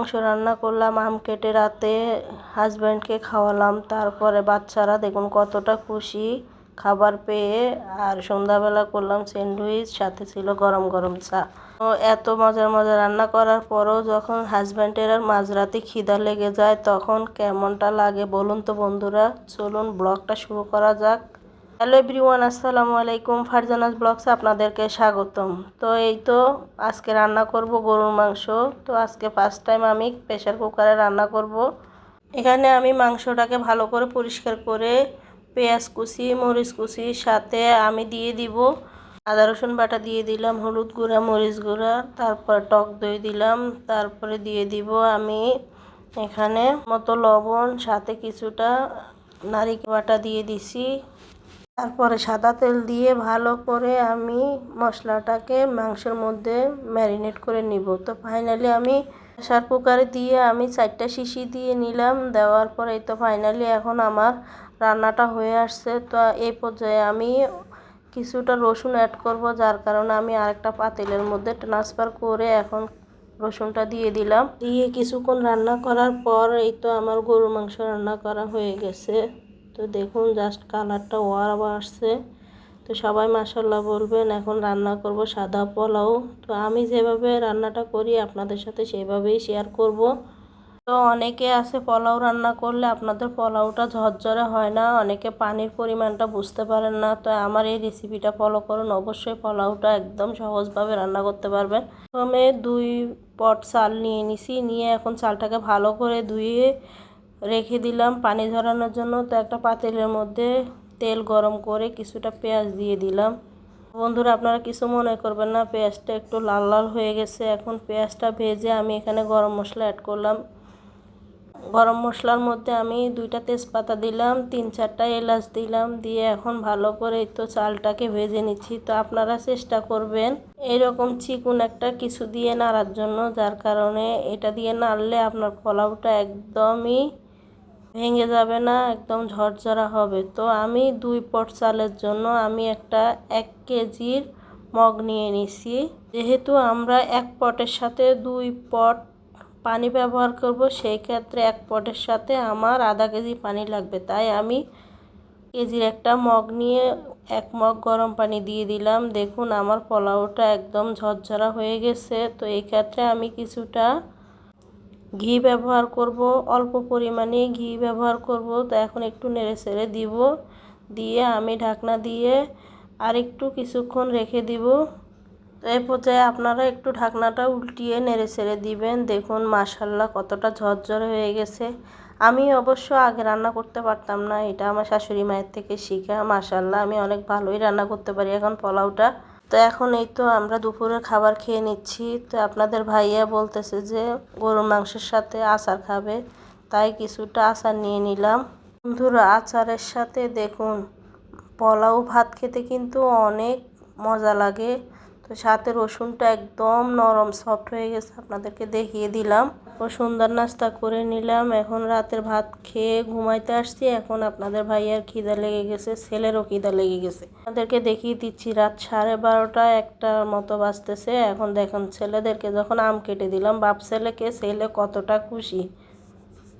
মাংস রান্না করলাম আম কেটে রাতে, হাজব্যান্ডকে খাওয়ালাম। তারপরে বাচ্চারা দেখুন কতটা খুশি খাবার পেয়ে। আর সন্ধ্যাবেলা করলাম স্যান্ডউইচ, সাথে ছিল গরম গরম চা। তো এত মজার মজার রান্না করার পরও যখন হাজব্যান্ডের আর মাঝরাতে খিদা লেগে যায় তখন কেমনটা লাগে বলুন তো বন্ধুরা। চলুন ব্লগটা শুরু করা যাক। হ্যালো এভরিওয়ান, আসসালামু আলাইকুম। ফারজানাস ব্লগসে আপনাদেরকে স্বাগতম। তো এই তো আজকে রান্না করব গরুর মাংস। তো আজকে ফার্স্ট টাইম আমি প্রেসার কুকারে রান্না করব। এখানে আমি মাংসটাকে ভালো করে পরিষ্কার করে পেঁয়াজ কুচি, মরিচ কুচির সাথে আমি দিয়ে দিব আদা রসুন বাটা, দিয়ে দিলাম হলুদ গুঁড়া, মরিচ গুঁড়া, তারপর টক দই দিলাম, তারপরে দিয়ে দিব আমি এখানে মতো লবণ, সাথে কিছুটা নারিকেল বাটা দিয়ে দিছি। তারপরে সাদা তেল দিয়ে ভালো করে আমি মশলাটাকে মাংসের মধ্যে ম্যারিনেট করে নিব। তো ফাইনালি আমি প্রেসার কুকারে দিয়ে আমি 4টা সিটি দিয়ে নিলাম। দেওয়ার পরে তো ফাইনালি এখন আমার রান্নাটা হয়ে আসছে। তো এই পর্যায়ে আমি কিছুটা রসুন অ্যাড করব, যার কারণে আমি আরেকটা পাতিলের মধ্যে ট্রান্সফার করে এখন রসুনটা দিয়ে দিলাম। দিয়ে কিছুক্ষণ রান্না করার পর এই তো আমার গরুর মাংস রান্না করা হয়ে গেছে। তো দেখুন জাস্ট কালারটা ওয়াও আসছে। তো সবাই মাশাআল্লাহ বলবেন। এখন রান্না করব সাদা পোলাও। তো আমি যেভাবে রান্নাটা করি আপনাদের সাথে সেভাবেই শেয়ার করব। তো অনেকে আছে পোলাও রান্না করলে আপনাদের পোলাওটা ঝরঝরে হয় না, অনেকে পানির পরিমাণটা বুঝতে পারেন না। তো আমার এই রেসিপিটা ফলো করুন, অবশ্যই পোলাওটা একদম সহজভাবে রান্না করতে পারবেন। প্রথমে 2 পট চাল নিয়ে নিছি, নিয়ে এখন চালটাকে ভালো করে ধুয়ে রেখে দিলাম পানি ঝরানোর জন্য। তো একটা পাতিলের মধ্যে তেল গরম করে কিছুটা পেঁয়াজ দিয়ে দিলাম। বন্ধুরা আপনারা কিছু মনে করবেন না, পেঁয়াজটা একটু লাল লাল হয়ে গেছে। এখন পেঁয়াজটা ভেজে আমি এখানে গরম মশলা অ্যাড করলাম। গরম মশলার মধ্যে আমি 2টা তেজপাতা দিলাম, 3-4টা এলাচ দিলাম। দিয়ে এখন ভালো করে তো চালটাকে ভেজে নিচ্ছি। তো আপনারা চেষ্টা করবেন এরকম চিকন একটা কিছু দিয়ে নাড়ার জন্য, যার কারণে এটা দিয়ে নাড়লে আপনার পোলাওটা একদমই ভেঙে যাবে না, একদম ঝরঝরা হবে। তো আমি 2 পট চালের জন্য আমি একটা 1 কেজির মগ নিয়ে নিছি। যেহেতু আমরা 1 পটের সাথে 2 পট পানি ব্যবহার করব, সেই ক্ষেত্রে 1 পটের সাথে আমার আধা কেজি পানি লাগবে। তাই আমি কেজির একটা মগ নিয়ে 1 মগ গরম পানি দিয়ে দিলাম। দেখুন আমার পোলাওটা একদম ঝরঝরা হয়ে গেছে। তো এই ক্ষেত্রে আমি কিছুটা ঘি ব্যবহার করব, অল্প পরিমাণে ঘি ব্যবহার করব। তো এখন একটু নেড়ে ছেড়ে দিব, দিয়ে আমি ঢাকনা দিয়ে আর একটু কিছুক্ষণ রেখে দিব। তো এই পর্যায়ে আপনারা একটু ঢাকনাটা উল্টিয়ে নেড়ে ছেড়ে দিবেন। দেখুন মাশাআল্লাহ কতটা ঝরঝরে হয়ে গেছে। আমি অবশ্য আগে রান্না করতে পারতাম না, এটা আমার শাশুড়ি মায়ের থেকে শিখা। মাশাআল্লাহ আমি অনেক ভালোই রান্না করতে পারি এখন পোলাওটা। তো এখন এই তো আমরা দুপুরের খাবার খেয়ে নিচ্ছি। তো আপনাদের ভাইয়া বলতেছে যে গরুর মাংসের সাথে আচার খাবে, তাই কিছুটা আচার নিয়ে নিলাম। বন্ধুরা আচারের সাথে দেখুন পোলাও ভাত খেতে কিন্তু অনেক মজা লাগে। তো সাথে রসুনটা একদম নরম সফট হয়ে গেছে, আপনাদেরকে দেখিয়ে দিলাম। ও সুন্দর নাস্তা করে নিলাম। এখন রাতের ভাত খেয়ে ঘুমাইতে আসছি। এখন আপনাদের ভাইয়ার খিদা লেগে গেছে, ছেলেরও খিদা লেগে গেছে। আপনাদেরকে দেখিয়ে দিচ্ছি রাত 12:30 1টার মতো বাজতেছে। এখন দেখুন ছেলেদেরকে যখন আম কেটে দিলাম, বাপ ছেলেকে, ছেলে কতটা খুশি,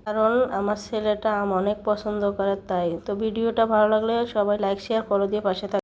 কারণ আমার ছেলেটা আম অনেক পছন্দ করে। তাই তো ভিডিওটা ভালো লাগলে সবাই লাইক শেয়ার ফলো দিয়ে পাশে থাকবেন।